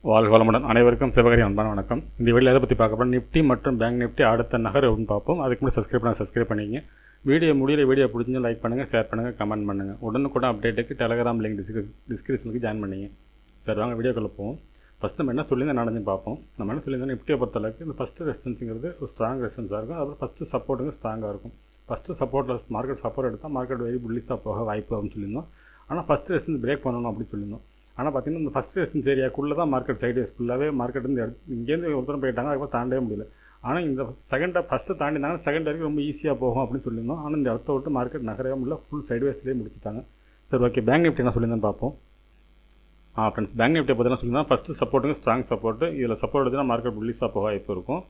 வாழ்க வளமுடன். அனைவருக்கும் சிவகரி அன்பான வணக்கம். இந்த வீடியோ எதை பற்றி பார்க்க போகிறோம், நிஃப்டி மற்றும் பேங்க் நிஃப்டி அடுத்த நகர்வுன்னு பார்ப்போம். அதுக்கு முன்னாடி சப்ஸ்கிரைப் பண்ணிங்க. வீடியோ வீடியோ பிடிச்சி லைக் பண்ணுங்கள், ஷேர் பண்ணுங்கள், கமெண்ட் பண்ணுங்கள். உடனுக்குடன் அப்டேட்டுக்கு டெலகிராம் லிங்க் டிஸ்கிரிப்ஷனுக்கு ஜாயின் பண்ணிங்க. சரி, வாங்க வீடியோக்குள்ளே போவோம். ஃபஸ்ட்டு நம்ம என்ன சொல்லியிருந்தோம் நடந்து பார்ப்போம். நம்ம என்ன சொல்லியிருந்தோம், நிஃப்டியை பொறுத்தளவுக்கு இந்த ஃபஸ்ட்டு ரெசிஸ்டன்ஸுங்கிறது ஒரு ஸ்ட்ராங் ரெசிஸ்டன்ஸாக இருக்கும். அப்புறம் ஃபஸ்ட்டு சப்போர்ட்டுங்க ஸ்ட்ராங்காக இருக்கும். ஃபஸ்ட்டு சப்போர்ட்டில் மார்க்கெட் சப்போர்ட் எடுத்தால் மார்க்கெட் வெரி புல்லிஷாக போக வாய்ப்பு அப்படின்னு சொல்லியிருந்தோம். ஆனால் ஃபஸ்ட்டு ரெசிஸ்டன்ஸ் பிரேக் பண்ணணும் அப்படின்னு சொல்லியிருந்தோம். ஆனால் பார்த்திங்கன்னா இந்த ஃபஸ்ட் ரெசிஸ்டன்ஸ் ஏரியாக்குள்ளே தான் மார்க்கெட் சைட்வேஸ் ஃபுல்லாகவே மார்க்கெட் வந்து இங்கேருந்து ஒருத்தரம் போயிட்டாங்க, அதுக்கப்புறம் தாண்டவே முடியல. ஆனால் இந்த ஃபஸ்ட்டு தாண்டினாங்க, செகண்ட் வரைக்கும் ரொம்ப ஈஸியாக போகும் அப்படின்னு சொல்லியிருந்தோம். ஆனால் இந்த இடத்த விட்டு மார்க்கெட் நகரவே முடியல, ஃபுல் சைட்வேஸ்லேயே முடிச்சுட்டாங்க. சரி, ஓகே. பேங்க் நிஃப்டி என்ன சொல்லியிருந்தேன்னு பார்ப்போம். ஃப்ரெண்ட்ஸ், பேங்க் நிஃப்டியை பார்த்தீங்கன்னா சொல்லியிருந்தா ஃபஸ்ட்டு சப்போர்ட்டுங்க ஸ்ட்ராங் சப்போர்ட்டு. இதில் சப்போர்ட் எடுத்துன்னா மார்க்கெட் புல்லிஷாக போக வாய்ப்பு இருக்கும்.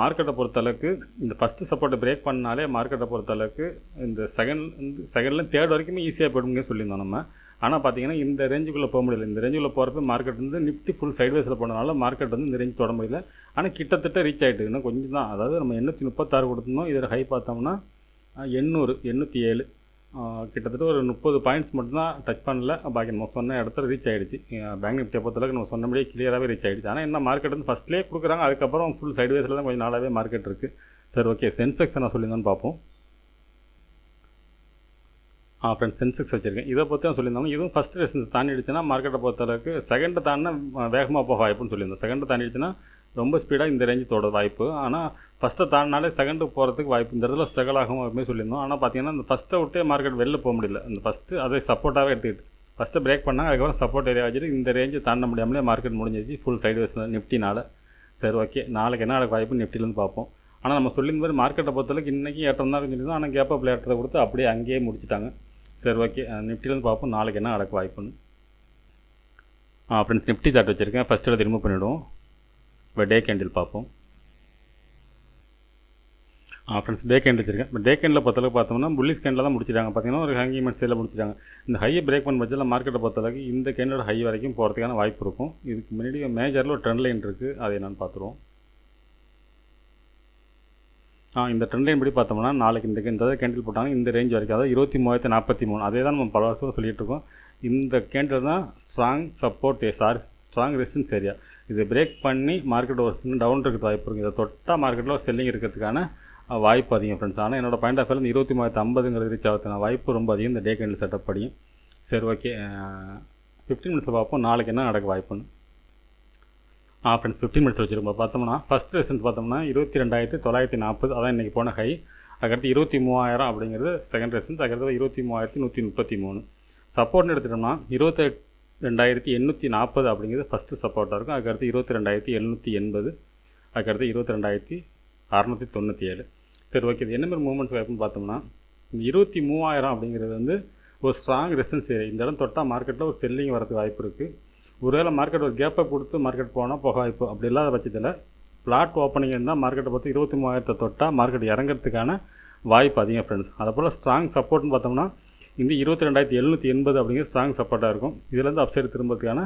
மார்க்கெட்டை பொறுத்தளவுக்கு இந்த ஃபஸ்ட்டு சப்போர்ட்டை பிரேக் பண்ணாலே மார்க்கெட்டை பொறுத்தளவுக்கு இந்த செகண்ட்லேயும் தேர்ட் வரைக்குமே ஈஸியாக போயிடுங்க சொல்லியிருந்தோம் நம்ம. ஆனால் பார்த்தீங்கன்னா இந்த ரேஞ்சுக்குள்ளே போக முடியல. இந்த ரேஞ்சுக்குள்ளே போகிறப்ப மார்க்கெட் வந்து நிஃப்டி ஃபுல் சைட்வேஸில் போனதுனால மார்க்கெட் வந்து இந்த ரேஞ்ச் தொட முடியல. ஆனால் கிட்டத்தட்ட ரீச் ஆகிட்டு இன்னும் கொஞ்சம் தான். அதாவது நம்ம 836 கொடுத்துருந்தோம். இதில் ஹை பார்த்தோம்னா 807 கிட்டத்தட்ட ஒரு 30 பாயிண்ட்ஸ் மட்டும்தான் டச் பண்ணல. பாக்கி நம்ம சொன்ன இடத்துல ரீச் ஆகிடுச்சு. பேங்க் நிஃப்டியை பொறுத்தளவுக்கு நம்ம சொன்னபடியே கிளியராகவே ரீச் ஆகிடுச்சு. ஆனால் என்ன மார்க்கெட் வந்து ஃபஸ்ட்லேயே கொடுக்குறாங்க, அதுக்கப்புறம் ஃபுல் சைட்வேஸில் தான் கொஞ்சம் நாளாகவே மார்க்கெட் இருக்குது. சரி, ஓகே. சென்செக்ஸ் நான் சொல்லியிருந்தேன்னு பார்ப்போம். ஃப்ரெண்ட்ஸ், சென்செக்ஸ் வச்சுருக்கேன். இதை பற்றி தான் சொல்லியிருந்தாங்க. இதுவும் ஃபஸ்ட் ரெசிஸ்டன்ஸ் தாண்டிடுச்சுன்னா மார்க்கெட்டை பொறுத்தளவுக்கு செகண்டை தாண்டினா வேகமாக போக வாய்ப்புன்னு சொல்லியிருந்தோம். செகண்டை தாண்டிடுச்சுன்னா ரொம்ப ஸ்பீடாக இந்த ரேஞ்சு தோட வாய்ப்பு. ஆனால் ஃபஸ்ட்டை தாண்டினாலே செகண்டுக்கு போகிறதுக்கு வாய்ப்பு. இந்த இடத்துல ஸ்ட்ரகிள் ஆகும் அப்படின்னு சொல்லியிருந்தோம். ஆனால் பார்த்தீங்கன்னா இந்த ஃபஸ்ட்டை விட்டே மார்க்கெட் வெளில போக முடியல. இந்த ஃபஸ்ட்டு அதை சப்போர்ட்டாகவே எடுத்துக்கிட்டு ஃபஸ்ட்டு பிரேக் பண்ணாங்க, அதுக்கப்புறம் சப்போர்ட் ஏரியா வச்சுட்டு இந்த ரேஞ்சு தாண்ட முடியாமலே மார்க்கெட் முடிஞ்சிச்சு ஃபுல் சைட்வேஸில் நிஃப்டினால். சரி, ஓகே. நாளைக்கு என்ன நடக்க வாய்ப்பு நிஃப்டிலேருந்து பார்ப்போம். ஆனால் நம்ம சொல்லியிருந்த மாதிரி மார்க்கெட்டை பொறுத்தளவுக்கு இன்றைக்கி ஏற்றம் தான் சொல்லியிருந்தோம். ஆனால் கேப் அப் ஏற்றத்தை கொடுத்து அப்படியே அங்கேயே முடிச்சிட்டாங்க. சரி, ஓகே. நிஃப்டிலேருந்து பார்ப்போம் நாளைக்கு என்ன நடக்க வாய்ப்புன்னு. ஃப்ரெண்ட்ஸ், நிஃப்டி சார்ட் வச்சுருக்கேன். ஃபஸ்ட்டு அதை ரிமூவ் பண்ணிவிடுவோம். இப்போ டே கேண்டில் பார்ப்போம். ஃப்ரெண்ட்ஸ், டே கேண்டில் வச்சுருக்கேன். இப்போ டே கேண்டில் பொறுத்தளவுக்கு பார்த்தோம்னா புல்லிஷ் கேண்டில் தான் முடிச்சிட்டாங்க. பார்த்தீங்கன்னா ஒரு ஹேங்கிங் சைடில் முடிச்சிட்டாங்க. இந்த ஹையை பிரேக் பண்ண பட்சத்தில் மார்க்கெட்டை பொறுத்தளவுக்கு இந்த கேண்டலோட ஹை வரைக்கும் போகிறதுக்கான வாய்ப்பு இருக்கும். இதுக்கு முன்னாடி மேஜரில் ஒரு ட்ரெண்ட் லைன் இருக்குது, அதை என்னென்னு பார்த்துருவோம். இந்த ட்ரெண்ட் லைன் படி பார்த்தோம்னா நாளைக்கு இந்த கேண்டில் போட்டாங்க இந்த ரேஞ்ச் வரைக்கும், அதாவது 23,043. அதே தான் நம்ம பல வருஷம் சொல்லிகிட்டு இருக்கோம். இந்த கேண்டில் தான் strong support strong resistance area. இதை பிரேக் பண்ணி மார்க்கெட் ஒரு சின்ன டவுன் இருக்கிறது வாய்ப்பு இருக்குது. இதை தொட்டால் மார்க்கெட்டில் ஒரு செல்லிங் இருக்கிறதுக்கான வாய்ப்பு அதிகம் ஃப்ரெண்ட்ஸ். ஆனால் என்னோட பாயிண்ட் ஆஃப் வியூவில் 23,050 ரீச் ஆகிறதுக்கான வாய்ப்பு ரொம்ப அதிகம் இந்த டே கேண்டில் செட்டப் படியும். சரி, ஓகே. 15 மினிட்ஸில் பார்ப்போம் நாளைக்கு என்ன நடக்க வாய்ப்புன்னு. ஃப்ரெண்ட்ஸ், 15 மினிட்ஸ் வச்சுருக்கோம். பார்த்தோம்னா ஃபஸ்ட் ரெசிஸ்டன்ஸ் பார்த்தோம்னா 22,940, அதான் இன்றைக்கி போன ஹை. அதுக்கடுத்து 23,000 அப்படிங்கிறது செகண்ட் ரெசிஸ்டன்ஸ். அதுக்கடுத்து 23,133. சப்போர்ட்னு எடுத்துட்டோம்னா 22,840 அப்படிங்கிறது ஃபஸ்ட்டு சப்போர்ட்டாக இருக்கும். அதுக்கடுத்து 22,780, அதுக்கடுத்து 22,697. சரி, ஓகே. இது என்ன மாதிரி மூவ்மெண்ட்ஸ் வாய்ப்புன்னு பார்த்தோம்னா இந்த 23,000 அப்படிங்கிறது வந்து ஒரு ஸ்ட்ராங் ரெசிஸ்டன்ஸ் ஏரியா. இந்த இடம் தொட்டால் மார்க்கெட்டில் ஒரு செல்லிங் வரதுக்கு வாய்ப்பு இருக்குது. ஒருவேளை மார்க்கெட் ஒரு கேப்பை கொடுத்து மார்க்கெட் போனால் போக வாய்ப்பு. அப்படி இல்லாத பட்சத்தில் ஃப்ளாட் ஓப்பனிங் இருந்தால் மார்க்கெட்டை பொறுத்து 23,000 தொட்டால் மார்க்கெட் இறங்கிறதுக்கான வாய்ப்பு அதிகம் ஃப்ரெண்ட்ஸ். அதை போல் ஸ்ட்ராங் சப்போர்ட்னு பார்த்தோம்னா இந்த 22,780 அப்படிங்கிற ஸ்ட்ராங் சப்போர்ட்டாக இருக்கும். இதுலேருந்து அப்சைடு திரும்புறதுக்கான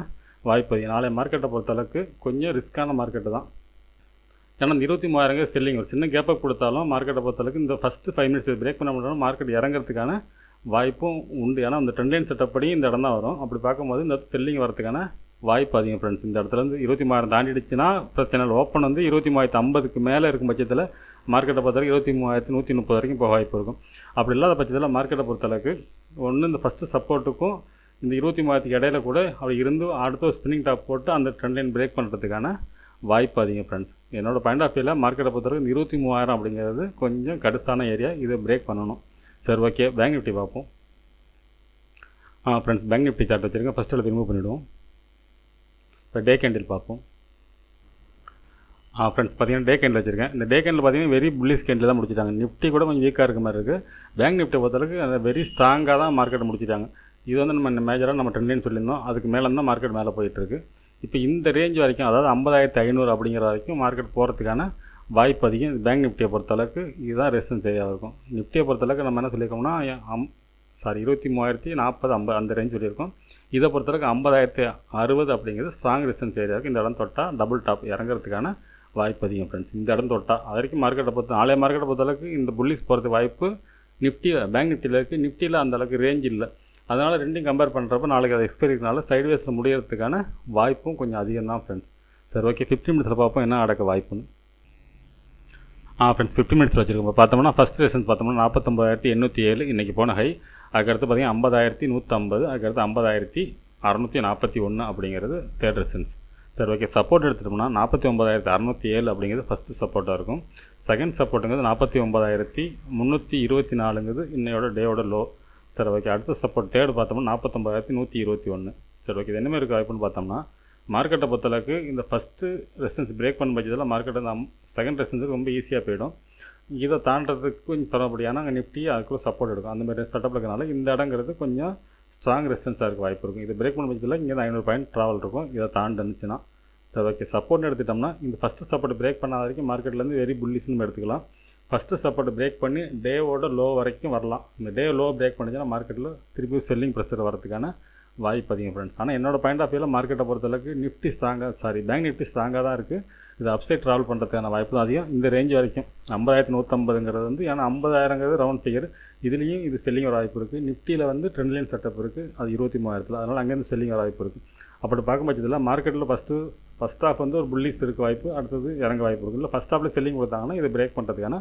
வாய்ப்பு அதிகம். நாளை மார்க்கெட்டை பொறுத்தளவுக்கு கொஞ்சம் ரிஸ்க்கான மார்க்கெட்டு தான். ஏன்னா இந்த 23,000 செல்லிங் ஒரு சின்ன கேப்பை கொடுத்தாலும் மார்க்கெட்டை பொறுத்தளவுக்கு இந்த ஃபஸ்ட்டு 5 மினிட்ஸ் பிரேக் பண்ண முடியாமல் மார்க்கெட் இறங்கிறதுக்கான வாய்ப்பும் உண்டு. ஏன்னா இந்த ட்ரெண்ட் லைன் செட்டப் படி இந்த இடம் தான் வரும். அப்படி பார்க்கும்போது இந்த செல்லிங் வரதுக்கான வாய்ப்பு அதிகம் ஃப்ரெண்ட்ஸ். இந்த இடத்துலேருந்து 23,000 தாண்டிடுச்சுன்னா பிரச்சனை இல்லை. ஓப்பன் வந்து 23,050க்கு மேலே இருக்கும் பட்சத்தில் மார்க்கெட்டை பொறுத்தவரைக்கும் 23,130 வரைக்கும் போக வாய்ப்பு இருக்கும். அப்படி இல்லாத பட்சத்தில் மார்க்கெட்டை பொறுத்தளவுக்கு ஒன்று இந்த ஃபஸ்ட்டு சப்போர்ட்டுக்கும் இந்த 23,000க்கு இடையில கூட அப்படி இருந்து அடுத்த ஸ்பின்னிங் டாப் போட்டு அந்த ட்ரெண்ட் லைன் பிரேக் பண்ணுறதுக்கான வாய்ப்பு அதிகம் ஃப்ரெண்ட்ஸ். என்னோடய பாயிண்ட் ஆஃப் வியூவில் மார்க்கெட்டை பொறுத்தவரைக்கும் 23,000 அப்படிங்கிறது கொஞ்சம் கடுசான ஏரியா. இதை பிரேக் பண்ணணும். சரி, ஓகே. பேங்க் நிஃப்டி பார்ப்போம். ஃப்ரெண்ட்ஸ், பேங்க் நிஃப்டி சார்ட் வச்சுருக்கேன். ஃபஸ்ட்டு அதை ரிமூவ் பண்ணிவிடுவோம். இப்போ டே கேண்டில் பார்ப்போம். ஃப்ரெண்ட்ஸ், பார்த்தீங்கன்னா டே கேண்டில் வச்சுருக்கேன். இந்த டே கேண்டில் பார்த்தீங்கன்னா வெரி புல்லிஷ் கேண்டில் தான் முடிச்சிட்டாங்க. நிஃப்டி கூட கொஞ்சம் வீக்காக இருக்க மாதிரி இருக்குது. பேங்க் நிஃப்டி பொறுத்தளவுக்கு அந்த வெரி ஸ்ட்ராங்காக தான் மார்க்கெட் முடிச்சிட்டாங்க. இது வந்து நம்ம மேஜராக நம்ம ட்ரெண்ட் லைன் சொல்லியிருந்தோம். அதுக்கு மேலே தான் மார்க்கெட் மேலே போயிட்டுருக்கு. இப்போ இந்த ரேஞ்ச் வரைக்கும், அதாவது 50,500 அப்படிங்கிற வரைக்கும் மார்க்கெட் போகிறதுக்கான வாய்ப்பு அதிகம். பேங்க் நிஃப்டியை பொறுத்தளவுக்கு இதுதான் ரெசிஸ்டன்ஸ் ஏரியாவாக இருக்கும். நிஃப்டியை பொறுத்தளவுக்கு நம்ம என்ன சொல்லியிருக்கோம்னா 23,040, அந்த ரேஞ்ச் சொல்லியிருக்கோம். இதை பொறுத்தளவுக்கு 50,060 அப்படிங்கிறது ஸ்ட்ராங் ரெசிஸ்டன்ஸ் ஏரியா இருக்குது. இந்த இடம் தொட்டால் டபுள் டாப் இறங்கிறதுக்கான வாய்ப்பு அதிகம் ஃப்ரெண்ட்ஸ். இந்த இடம் தொட்டால் அது வரைக்கும் மார்க்கெட்டை பொறுத்து நாளைய மார்க்கெட்டை பொறுத்தளவுக்கு இந்த புல்லிஷ் போகிறதுக்கு வாய்ப்பு நிஃப்டி பேங்க் நிஃப்டியில் இருக்குது. நிஃப்டியில் அந்தளவுக்கு ரேஞ்ச் இல்லை. அதனால் ரெண்டையும் கம்பேர் பண்ணுறப்ப நாளைக்கு அது எக்ஸ்பைரி இருக்கனால சைட்வேஸில் முடியறதுக்கான வாய்ப்பும் கொஞ்சம் அதிகம் தான் ஃப்ரெண்ட்ஸ். சரி ஓகே, 15 மினிட்ஸில் பார்ப்போம் என்ன நடக்க வாய்ப்புன்னு. ஃப்ரெண்ட்ஸ் 15 மினிட்ஸில் வச்சுருக்கோம். பார்த்தோம்னா ஃபஸ்ட் ரெசன்ஸ் பார்த்தோம்னா 49,807 இன்றைக்கி போன ஹை. அதுக்கடுத்து பார்த்திங்கன்னா 50,150, அதுக்கடுத்து 50,641 அப்படிங்கிறது தேர்ட் ரெசன்ஸ். சரி ஓகே, சப்போர்ட் எடுத்துட்டோம்னா 49,607 அப்படிங்கிறது ஃபஸ்ட்டு சப்போர்ட்டாக இருக்கும். செகண்ட் சப்போர்ட்டுங்கிறது 49,324ங்கிறது இன்னையோட டேயோட லோ. சரி ஓகே, அடுத்த சப்போர்ட் தேர்டு பார்த்தோம்னா 49,121. சரி ஓகே, இது என்ன மாதிரி இருக்குது வாய்ப்புன்னு பார்த்தோம்னா மார்க்கெட்டை பொறுத்தளவுக்கு இந்த ஃபஸ்ட்டு ரெசன்ஸ் பிரேக் பண்ண பட்சத்தில் மார்க்கெட்டை அந்த செகண்ட் ரெசன்ஸுக்கு ரொம்ப ஈஸியாக போயிடும். இதை தாண்டறதுக்கு கொஞ்சம் சிரமப்படியான அங்கே நிஃப்டி அதுக்குள்ள சப்போர்ட் எடுக்கும். அந்த மாதிரி செட்டப்பில் இருக்கிறனால இந்த இடங்கிறது கொஞ்சம் ஸ்ட்ராங் ரெசிஸ்டன்ஸாக இருக்க வாய்ப்பு இருக்கும். இது பிரேக் பண்ண பட்சத்தில் இங்கே 500 பாயிண்ட் ட்ராவல் இருக்கும். இதை தாண்டுச்சுன்னா சரி ஓகே, சப்போர்ட்னு எடுத்துட்டோம்னா இந்த ஃபஸ்ட்டு சப்போர்ட் பிரேக் பண்ணாத வரைக்கும் மார்க்கெட்லேருந்து வெரி புல்லிஷ்னு எடுத்துக்கலாம். ஃபஸ்ட்டு சப்போர்ட் பிரேக் பண்ணி டேவோட லோ வரைக்கும் வரலாம். இந்த டே லோ பிரேக் பண்ணிச்சுன்னா மார்க்கெட்டில் திருப்பி செல்லிங் ப்ரெஷர் வரதுக்கான வாய்ப்பு அதிகம் ஃப்ரெண்ட்ஸ். ஆனால் என்னோடய பாயிண்ட் ஆஃப் வியூவில் மார்க்கெட்டை பொறுத்தளவுக்கு நிஃப்டி பேங்க் நிஃப்டி ஸ்ட்ராங்காக தான் இருக்குது. இது அப்சைட் ட்ராவல் பண்ணுறதுக்கான வாய்ப்பு தான் அதிகம். இந்த ரேஞ்ச் வரைக்கும் 50,150ங்கிறது வந்து ஏன்னா 50,000ங்கிறது ரவுண்ட் ஃபிகர். இதுலேயும் இது செல்லிங் வர வாய்ப்பு இருக்குது. நிஃப்டியில் வந்து ட்ரெண்ட் லைன் செட்டப் இருக்குது, அது 23,000. அதனால் அங்கேருந்து செல்லிங் வர வாய்ப்பு இருக்குது. அப்படி பார்க்கும் பட்சத்தில் மார்க்கெட்டில் ஃபஸ்ட் ஹாஃப் வந்து ஒரு புல்லிஷ் இருக்க வாய்ப்பு, அடுத்தது இறங்க வாய்ப்பு இருக்குது. இல்லை ஃபஸ்ட் ஹாஃபில் செல்லிங் கொடுத்தாங்கன்னா இது பிரேக் பண்ணுறதுக்கான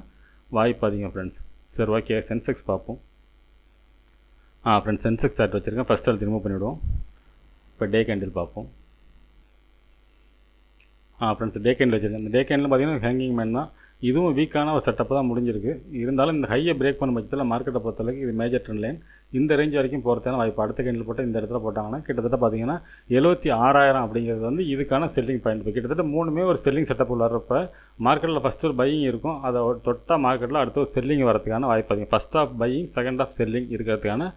வாய்ப்பு அதிகம் ஃப்ரெண்ட்ஸ். சரி ஓகே, சென்செக்ஸ் பார்ப்போம். ஃப்ரெண்ட்ஸ் சென்செக்ஸ் சார்ட் வச்சுருக்கேன். ஃபஸ்ட் அது ரிமூவ் பண்ணிவிடுவோம். இப்போ டே கேண்டில் பார்ப்போம். ஃப்ரெண்ட்ஸ் டே கேண்டில் வச்சுருக்கேன். இந்த டே கேண்டில் பார்த்தீங்கன்னா ஹேங்கிங் மேன் தான். இதுவும் வீக்கான ஒரு செட்டப் தான் முடிஞ்சிருக்கு. இருந்தாலும் இந்த ஹையை பிரேக் பண்ண பட்சத்தில் மார்க்கெட்டை பொறுத்தளவுக்கு இது மேஜர் ட்ரெண்ட் லைன். இந்த ரேஞ்ச் வரைக்கும் போகிறதுக்கான வாய்ப்பு. அடுத்த கேண்டில் போட்டு இந்த இடத்துல போட்டாங்கன்னா கிட்டத்தட்ட பார்த்தீங்கன்னா 76,000 அப்படிங்கிறது வந்து இதுக்கான செல்லிங் பாயிண்ட். இப்போ கிட்டத்தட்ட மூணுமே ஒரு செல்லிங் செட்டப் வர்றப்ப மார்க்கெட்டில் ஃபஸ்ட்டு ஒரு பையிங் இருக்கும். அதை தொட்டால் மார்க்கெட்டில் அடுத்த ஒரு செல்லிங் வரதுக்கான வாய்ப்பு அதிகம். First of buying, second of selling இருக்கிறதுக்கான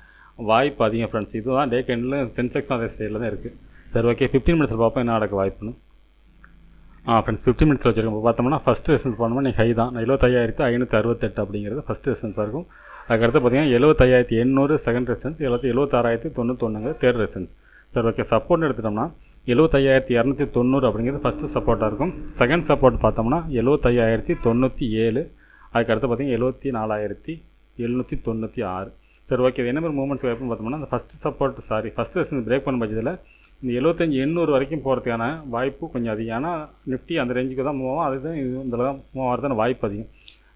வாய்ப்பு அதிகம் ஃப்ரெண்ட்ஸ். இதுதான் டே கேண்டில் சென்செக்ஸ் அதே ஸ்டைலில் தான் இருக்குது. சரி ஓகே, 15 மினிட்ஸில் பார்ப்போம் என்ன நடக்க வாய்ப்புன்னு. ஃப்ரெண்ட்ஸ் 15 மினிட்ஸ் வச்சுருக்கோம். இப்போ பார்த்தோம்னா ஃபஸ்ட் ரெசன்ஸ் பண்ணோம்னா நீங்கள் ஹை தான் 75,568 அப்படிங்கிறது ஃபஸ்ட் ரெசன்ஸாக இருக்கும். அதுக்கடுத்து பார்த்தீங்கன்னா 75,800 செகண்ட் ரெசன்ஸ், 76,091 தேர்ட் ரெசன்ஸ். சரி ஓகே, சப்போர்ட்னு எடுத்துட்டோம்னா 75,290 அப்படிங்கிறது ஃபஸ்ட்டு சப்போர்ட்டாக இருக்கும். செகண்ட் சப்போர்ட் பார்த்தோம்னா 75,097, அதுக்கடுத்து பார்த்தீங்கன்னா 74,796. சரி ஓகே, இது என்ன மாதிரி மூவ்மெண்ட்ஸ் வாய்ப்புன்னு பார்த்தோம்னா அந்த ஃபஸ்ட் ரெசன்ஸ் பிரேக் பண்ண பட்சத்தில் இந்த 75,800 வரைக்கும் போகிறதுக்கான வாய்ப்பு கொஞ்சம் அதிகம். ஆனால் நிஃப்டி அந்த ரேஞ்சுக்கு தான் மூவ் ஆகும். அதுதான் இது இந்த மூவ் ஆகிறதான வாய்ப்பு அதிகம்.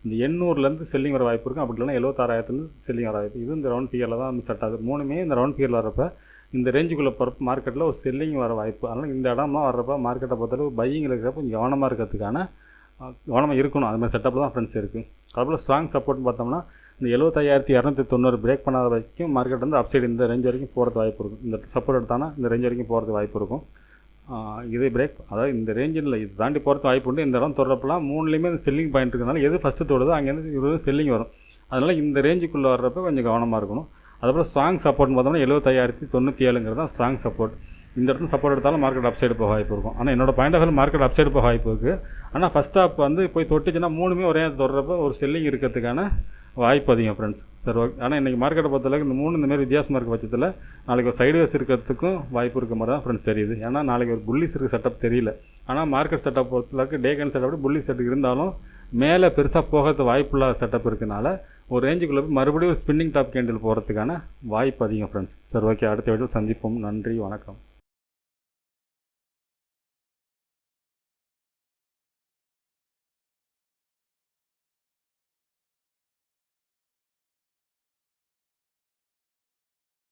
இந்த 800லேருந்து செல்லிங் வர வாய்ப்பு இருக்கும். அப்படி இல்லைனா 76,000லேருந்து செல்லிங் வர வாய்ப்பு. இது இந்த ரவுண்ட் ஃபிகரில் தான் செட் ஆகுது. மூணுமே இந்த ரவுண்ட் ஃபிகரில் வரப்போ இந்த ரேஞ்சுக்குள்ளே போகிறப்ப மார்க்கெட்டில் ஒரு செல்லிங் வர வாய்ப்பு. அதனால் இந்த இடமா வர்றப்போ மார்க்கெட்டை பொறுத்தளவு பையிங் இருக்கிறப்ப கொஞ்சம் கவனமாக இருக்கணும். அது மாதிரி செட்டப்பில் தான் ஃப்ரெண்ட்ஸ் இருக்குது. அதுபோல் ஸ்ட்ராங் சப்போர்ட்னு பார்த்தோம்னா இந்த 75,290 பிரேக் பண்ணாத வரைக்கும் மார்க்கெட் வந்து அப்சைடு இந்த ரேஞ்ச் வரைக்கும் போகிறது வாய்ப்பு இருக்கும். இந்த சப்போர்ட் எடுத்தானா இந்த ரேஞ்ச் வரைக்கும் போகிறது வாய்ப்பு இருக்கும். இதே பிரேக் அதாவது இந்த ரேஞ்சில் இது தாண்டி போகிறது வாய்ப்பு உண்டு. இந்த இடம் தொடரப்பெல்லாம் மூணுலேயுமே இந்த செல்லிங் பாயிண்ட் இருக்கிறதுனால எது ஃபஸ்ட்டு தொடுதோ அங்கேருந்து இது செல்லிங் வரும். அதனால் இந்த ரேஞ்சுக்குள்ளே வர்றப்போ கொஞ்சம் கவனமாக இருக்கணும். அதுபோல் ஸ்ட்ராங் சப்போர்ட்னு பார்த்தோம்னா 75,097ங்கிறது தான் ஸ்ட்ராங் சப்போர்ட். இந்த இடத்துல சப்போர்ட் எடுத்தாலும் மார்க்கெட் அப்சைடு போக வாய்ப்பு இருக்கும். ஆனால் என்னோட point of view market upside போக வாய்ப்பு இருக்குது. ஆனால் ஃபஸ்ட் ஹாஃப் வந்து போய் தொட்டுச்சுன்னா மூணுமே ஒரே தொடரப்போ ஒரு செல்லிங் இருக்கிறதுக்கான வாய்ப்பு அதிகம் ஃப்ரெண்ட்ஸ். சரி ஓகே, ஆனால் இன்றைக்கி மார்க்கெட்டை பொறுத்தளவுக்கு இந்த மூணு இந்தமாரி வித்தியாசமாக இருக்க பட்சத்தில் நாளைக்கு ஒரு சைடுவேஸ் இருக்கிறதுக்கும் வாய்ப்பு இருக்க மாதிரி தான் ஃப்ரெண்ட்ஸ் தெரியுது. ஏன்னா நாளைக்கு ஒரு புல்லிஸ் இருக்க செட்டப் தெரியல. ஆனால் மார்க்கெட் செட்டப் பொறுத்தளவுக்கு டே கேண்ட் செட்டப் புல்லிஸ் செட்டப் இருந்தாலும் மேலே பெருசாக போகிறது வாய்ப்பு இல்லாத செட்டப் இருக்கனால ஒரு ரேஞ்சுக்குள்ளே போய் மறுபடியும் ஒரு ஸ்பின்னிங் டாப் கேண்டில் போகிறதுக்கான வாய்ப்பு அதிகம் ஃப்ரெண்ட்ஸ். சரி ஓகே, அடுத்த வீடியோ சந்திப்போம். நன்றி, வணக்கம்.